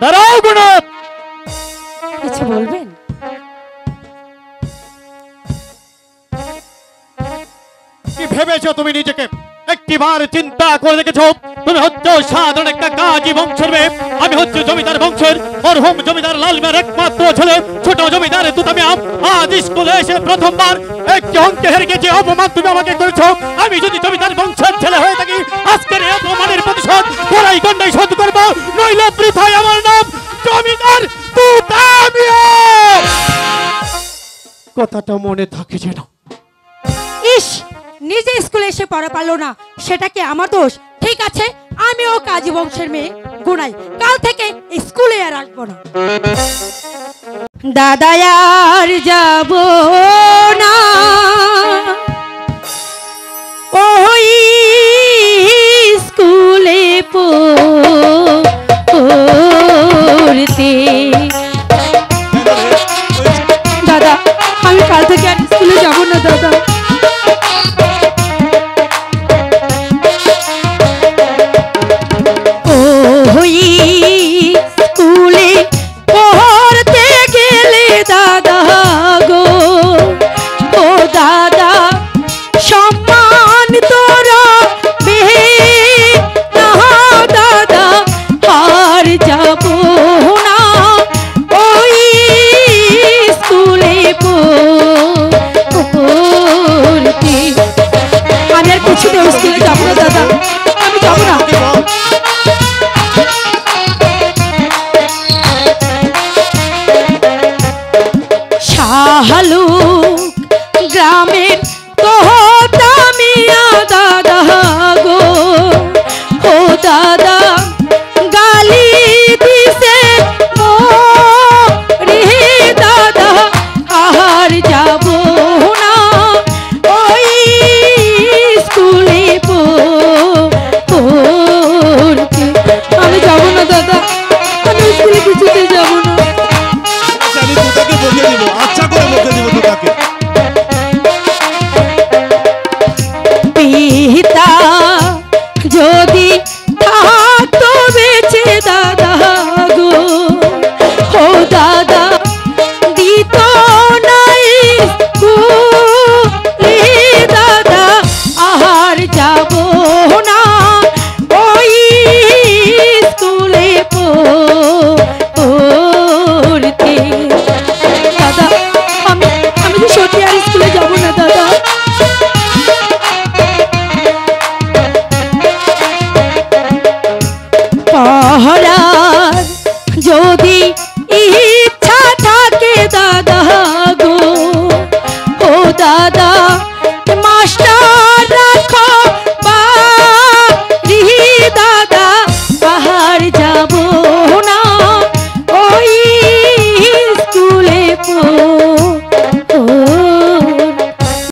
দাঁড়াও গুণব, কিছু বলবেন? কি ভেবেছো তুমি নিজেকে? একটিবার চিন্তা করে দেখেছো তুমি হচ্ছে সাধারণ একটা কাজী বংশের মেয়ে, আমি হচ্ছে জমিদার বংশের মরহুম জমিদার লাল মিয়ার একমাত্র ছেলে, ছোট জমিদার তুতামিয়াম। আজ স্কুলে এসে প্রথমবার একটি অঙ্কে হেরে গেছে, অপমান তুমি আমাকে করেছো। আমি যদি জমিদার বংশের ছেলে হয়ে থাকি, আজকের এই অপমানের প্রতিশোধ গড়াই গন্ডাই শোধ করবো, নইলে বৃথায় আমার নাম জমিদার তুতামিয়াম। কথাটা মনে থাকে যেন। ইস, নিজে স্কুলে এসে পড়া পারলো না, সেটা কি আমার দোষ? ঠিক আছে, আমিও কাজী বংশের মেয়ে গুনাই, কাল থেকে স্কুলে আর আসবো না। দাদা আর যাব না ওই স্কুলে পড়তে। দাদা, আমি কাল থেকে আর স্কুলে যাব না দাদা।